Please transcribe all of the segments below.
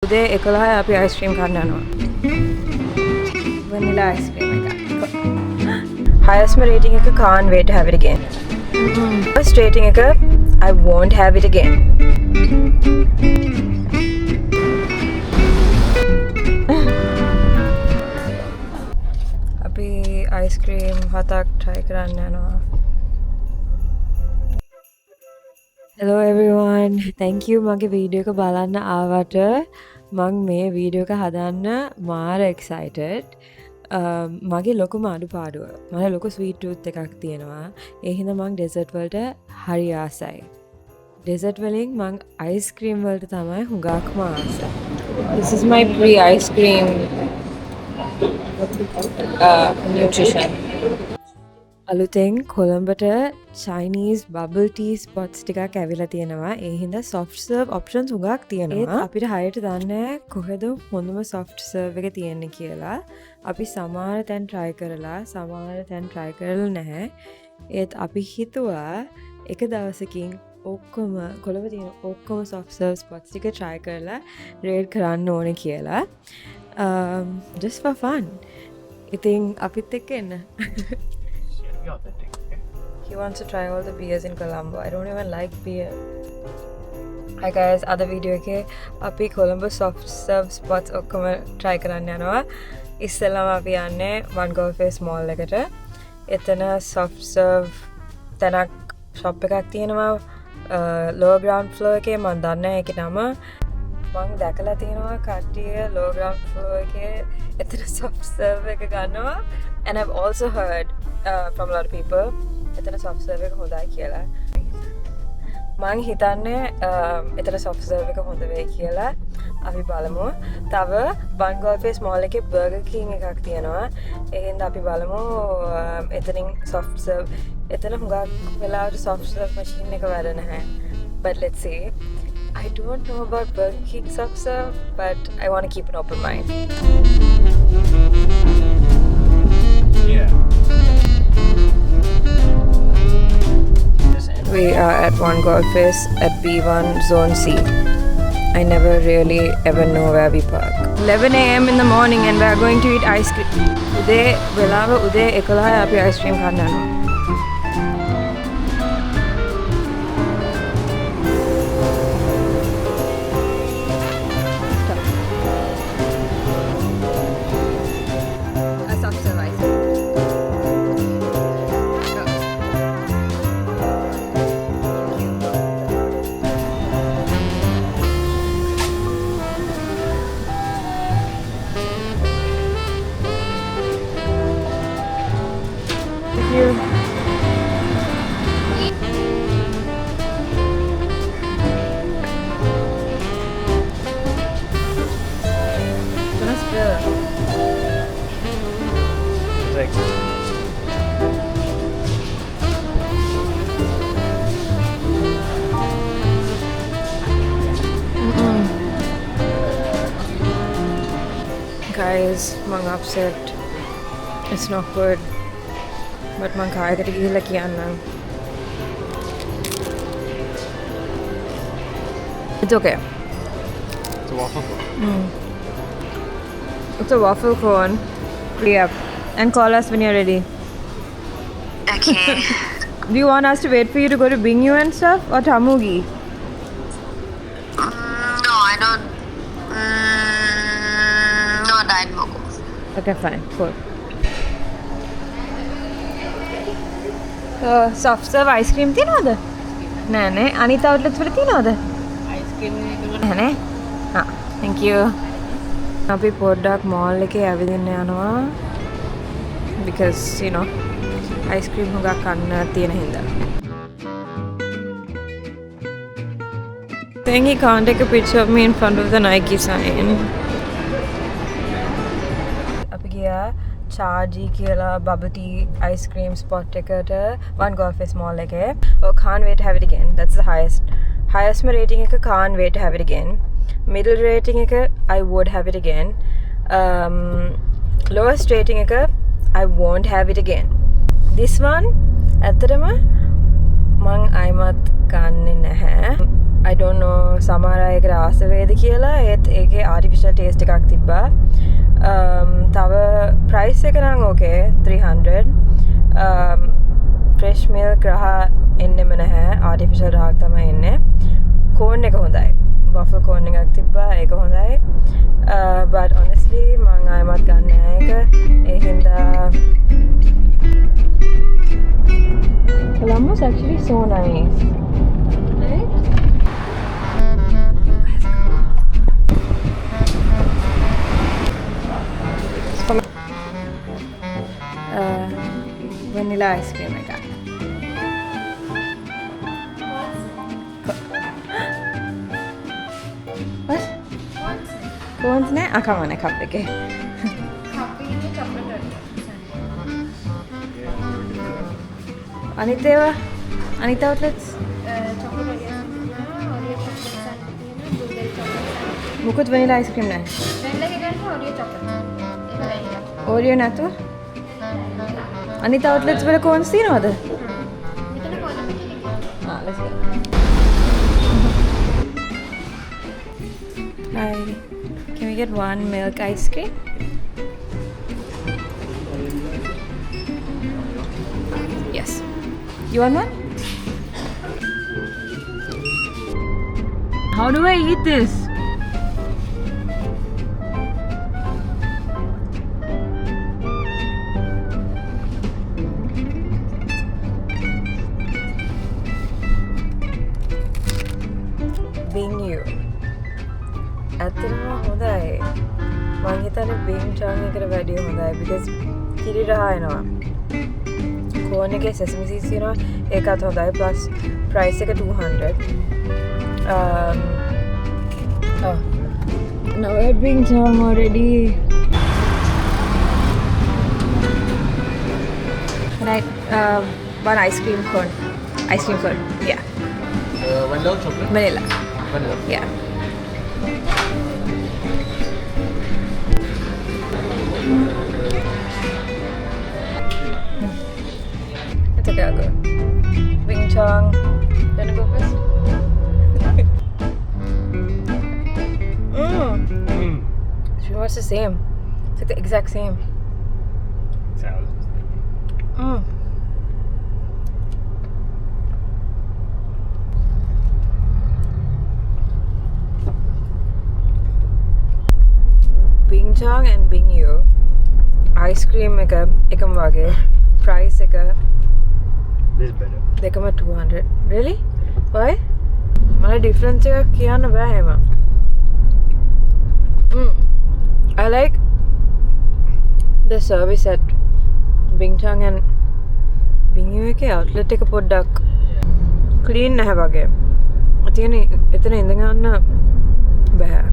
උදේ 11 අපි අයිස්ක්‍රීම් කන්න යනවා. vanilla ice cream එක. highest rating එක can't wait to have it again. First rating එක I won't have it again. අපි අයිස්ක්‍රීම් 7ක් try කරන්න යනවා. Hello everyone, thank you මගේ වීඩියෝ එක බලන්න ආවට. මං මේ වීඩියෝ එක හදන්න මාර excited. මගේ ලොකුම අඩුපාඩුව මට ලොකු ස්වීට් ටූත් එකක් තියෙනවා. ඒ හින්දා මං ඩෙසර්ට් වලට හරි ආසයි. ඩෙසර්ට් වලින් මං අයිස්ක්‍රීම් වලට තමයි හුඟක්ම ආසයි. This is my pre-ice cream nutrition. අලුතෙන් කොළඹට Chinese bubble tea spots ටිකක් ඇවිල්ලා තියෙනවා. ඒ හින්දා soft serve options හුඟක් තියෙනවා. ඒත් අපිට හරියට දන්නේ නැහැ කොහෙද හොඳම soft serve එක තියෙන්නේ කියලා. අපි සමහර තැන් try කරලා සමහර තැන් try කරලා නැහැ. ඒත් අපි හිතුවා එක දවසකින් ඔක්කොම කොළඹ තියෙන ඔක්කොම soft serve spots ටික try කරලා rate කරන්න ඕනේ කියලා. Just for fun. ඉතින් අපිත් එක්ක එන්න. Authentic. Okay? He wants to try all the beers in Colombo. I don't even like beer. Hi guys, other video එකේ අපි Colombo soft serve spots ඔක්කොම try කරන්න යනවා. ඉස්සෙල්ලාම අපි යන්නේ One Golf Face Mall එකට. එතන soft serve තැනක් shop එකක් තියෙනවා lower ground floor එකේ. මම දන්නේ ඒකේ නම. මම දැකලා තියෙනවා කට්ටිය lower ground floor එකේ එතන soft serve එක ගන්නවා. And I've also heard from a lot of people එතන soft serve එක හොඳයි කියලා. මං හිතන්නේ එතන soft serve එක හොඳ වෙයි කියලා. අපි බලමු. තව One Golf Face Mall එකේ Burger King එකක් තියෙනවා. ඒ හින්දා අපි බලමු එතනින් soft serve එතන හුඟක් වෙලාවට soft serve machine එක වැඩ නැහැ. But let's see. I don't know about Burger King soft serve, but I want to keep an open mind. Yeah. We are at One Golf Face at B1 Zone C. I never really ever know where we park. 11 a.m. in the morning and we are going to eat ice cream. Ude velawa ude 11 api ice cream kanna yanawa. Thanks. Guys, I'm upset. It's not good. But I'm going to go to It's okay. It's a waffle cone. It's a waffle cone. Yep. And call us when you're ready. Okay. Do you want us to wait for you to go to Bingu and stuff? Or Tamugi? No, I don't. No, Diet Mogo. Okay, fine. Cool. Soft serve ice cream තියනවද? නෑ නේ. අනිත් outlets වල තියනවද? Ice cream නෑ නේ. Thank you. අපි පොඩ්ඩක් mall එකේ ඇවිදින්න යනවා. Because, you know, ice cream හුඟක් කන්න තියෙන හින්දා. Then he can't take a picture of me in front of the Nike sign. අපි ගියා Chargy කියලා bubble tea ice cream spot එකට One Golf Face Mall එකේ. Oh, can't wait to have it again. That's the highest rating එක can't wait to have it again. Middle rating එක I would have it again. Lowest rating එක I won't have it again. This one ඇත්තටම මං අයිමත් ගන්නෙ නැහැ. I don't know සමහර අයකට ආස වේද කියලා. ඒත් ඒකේ ටේස්ට් එකක් තිබ්බා. තව ප්‍රයිස් එක නම් ඕකේ 300. ෆ්‍රෙෂ් මිල්ක් රහ එන්නෙම නැහැ. ආටිෆිෂල් රහක් තමයි එන්නේ. කෝන් එක හොඳයි. වෆල් කෝන් එකක් තිබ්බා. ඒක හොඳයි. But honestly මං ආයෙමත් ගන්න නැහැ ඒක. ඒ හින්දා Colombo's actually so nice. Right? Vanilla ice cream I got. What? Cones ne? Ah, come on, a cup okay. Anita outlets? Mukut vanilla ice cream ne? Oreo natu? Anita outlets wala cones tiyinawada? Let's go. Hi. Can we get one milk ice cream? Yes. You want one? How do I eat this? Being you. ඇත්තටම හොඳයි. මං හිතන්නේ බින් චාන් එකට වැඩිය හොඳයි because කිරි රහ එනවා. කෝන් එකේ sesame seeds තියෙනවා. ඒකත් හොඳයි plus price එක 200. Now we're being charm already. Right, one ice cream cone. Ice cream cone, yeah. Vanilla chocolate? Vanilla, Vanilla. yeah. It's okay, I'll go. Wing Chong. You wanna go first? She wants the same. It's like the exact same. Bing Chong and Bing You. Ice cream ekam wage. Price eka This is better. dekama 200. Really? Why? Mala difference එක කියන්න බෑ එහෙම. I like the service at Bing Chong and Bing You එකේ outlet එක පොඩ්ඩක් clean නැහැ වගේ. එතන ඉඳ ගන්න බෑ.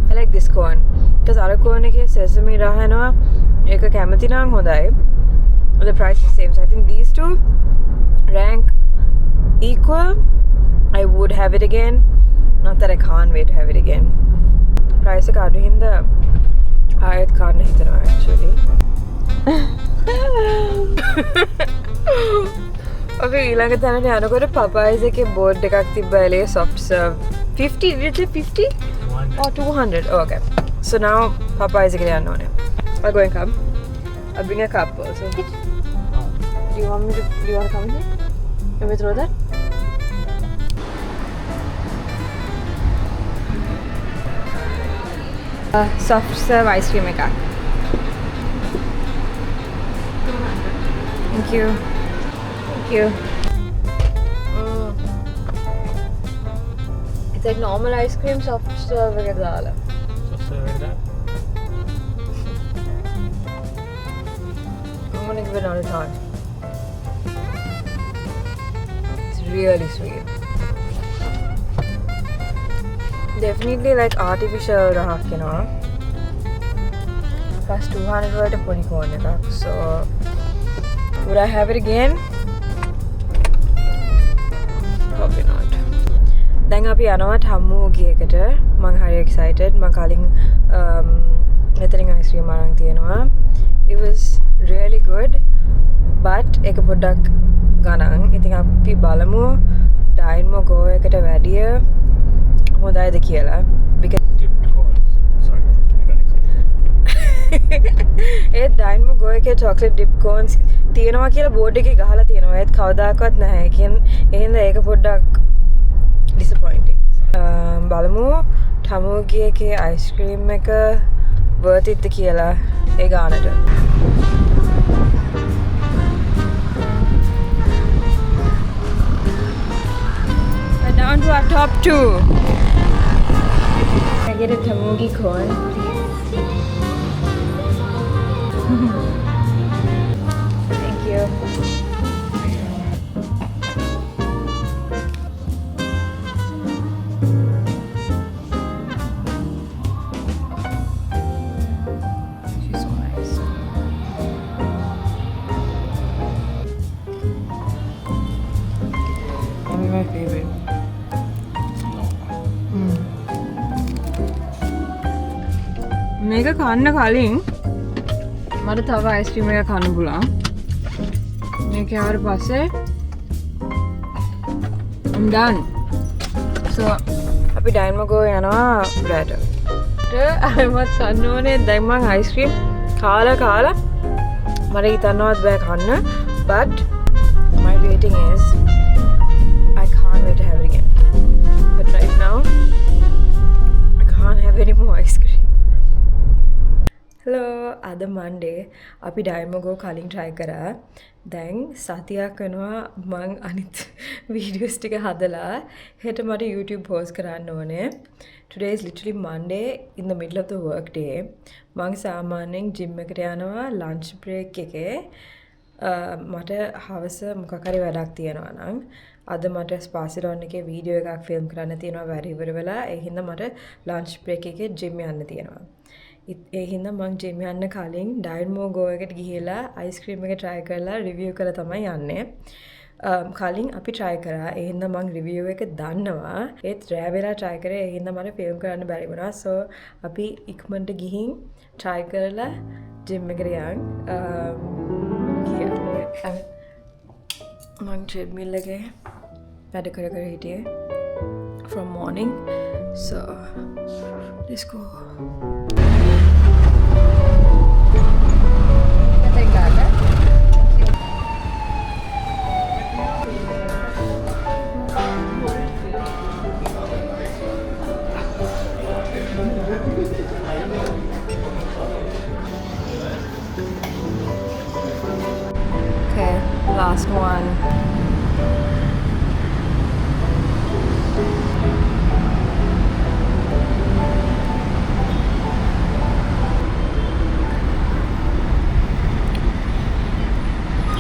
I like this cone. Because අර cone එකේ sesame රහ එනවා. ඒක කැමති නම් හොඳයි. The price is the same. So I think these two rank equal. I would have it again. Not that I can't wait to have it again. Price එක අඩු හින්දා ආයෙත් කාඩ් හිතනවා actually. Okay, ඊළඟ තැනට යනකොට Popeyes එකේ board එකක් තිබ්බා LA soft serve 50. Did you say 50? 200. Oh, 200. Oh, okay. So now Popeyes එකට යන්න ඕනේ. I'll go and come. I'll bring a cup also. Do you want to come in here? Can we throw that? Soft serve ice cream ekak. Thank you. Thank you. It's like normal ice cream soft serve ekak දාලා. So like that. I'm gonna give it another try. It's really sweet. Definitely like artificial rahak, you know. Plus 200 වලට පොඩි කෝන් එකක්. So would I have it again? Probably not. දැන් අපි යනවා ටම්මු ගියකට. මම හරි excited. මම කලින් මෙතනින් ice cream අරන් තියෙනවා. It was really good. But එක පොඩ්ඩක් ගණන්. ඉතින් අපි බලමු Dynamo Go එකට වැඩිය හොඳයිද කියලා. Because Dipped corns. Sorry. ඒත් ඩයින්ම ගෝ එකේ චොක්ලට් ඩිප් කෝන්ස් තියෙනවා කියලා බෝඩ් එකේ ගහලා තියෙනවා. ඒත් කවදාකවත් නැහැ. එහෙනම් ඒක පොඩ්ඩක් ඩිසපොයින්ටිං. බලමු ටමුගේ එකේ අයිස්ක්‍රීම් එක worth it කියලා ඒ ගානට. Down to our top 2. I get a tamugi corn, please. Thank you. She's so nice. Probably my favorite. මේක කන්න කලින් මට තව අයිස්ක්‍රීම් එක කන්න පුළුවන්. මේක ආවට පස්සේ I'm done. So අපි ඩයින්ම ගෝ යනවා බ්‍රැඩ්. අයමත් කන්න ඕනේ. දැන් මං අයිස්ක්‍රීම් කාලා මට හිතන්නවත් බෑ කන්න. But my rating is I can't wait to have it again. But right now I can't have any more ice cream. Hello, අද Monday අපි ඩයිමගෝ කලින් try කරා. දැන් සතියක් වෙනවා මං අනිත් වීඩියෝස් ටික හදලා හෙට මට YouTube post කරන්න ඕනේ. Today is literally Monday in the middle of the work day. මං සාමාන්‍යයෙන් gym එකට යනවා lunch break එකේ. මට හවස මොකක් හරි වැඩක් තියෙනවා නම් අද මට ස්පාසිරොන් එකේ වීඩියෝ එකක් ෆිල්ම් කරන්න තියෙනවා වැඩ ඉවර වෙලා. ඒ හින්දා මට lunch break එකේ gym යන්න තියෙනවා. ඒ හින්දා මං ජිම් යන්න කලින් ඩයින්මෝ ගෝ එකට ගිහිලා අයිස්ක්‍රීම් එක try කරලා රිවිව් කරලා තමයි යන්නේ. කලින් අපි try කරා. ඒ හින්දා මං රිවිව් එක දන්නවා. ඒත් රෑ වෙලා try කරේ. ඒ හින්දා මට ෆිල්ම් කරන්න බැරි වුණා. So අපි ඉක්මනට ගිහින් try කරලා ජිම් එකට යන්. මං treadmill එකේ වැඩ කර හිටියේ from morning. So let's go. Okay, last one.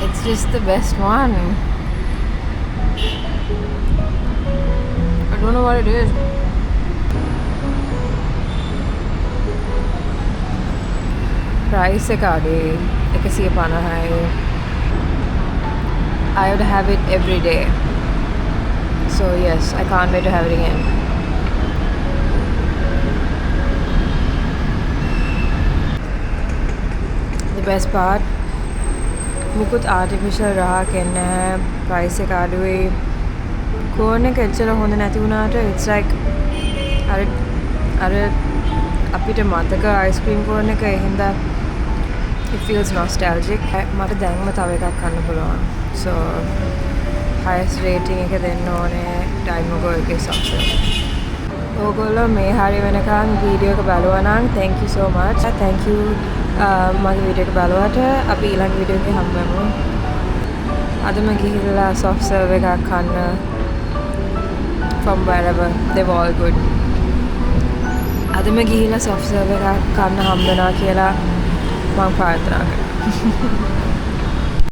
It's just the best one. I don't know what it is. Price එක අඩේ 150යි. I would have it every day. So yes, I can't wait to have it again. The best part, මුකුත් artificial රහක් එන්නේ නැහැ. Price එක අඩුයි. කෝන් එක එච්චර හොඳ නැති වුණාට it's like අර අපිට මතක අයිස්ක්‍රීම් කෝන් එක. ඒ හින්දා it feels nostalgic. මට දැන්ම තව එකක් කන්න පුළුවන්. So highest rating එක දෙන්න ඕනේ ඩයිමගෝ එකේ සොෆ්ට්. ඕගොල්ලෝ මේ හරිය වෙනකන් වීඩියෝ එක බලුවා නම් thank you so much. Thank you මගේ වීඩියෝ එක බලුවාට. අපි ඊළඟ වීඩියෝ එකේ හම්බෙමු. අදම ගිහිල්ලා soft serve එකක් කන්න from wherever. They were all good. අදම ගිහිල්ලා soft serve එකක් කන්න හම්බ වෙනවා කියලා මම ප්‍රාර්ථනා කරනවා.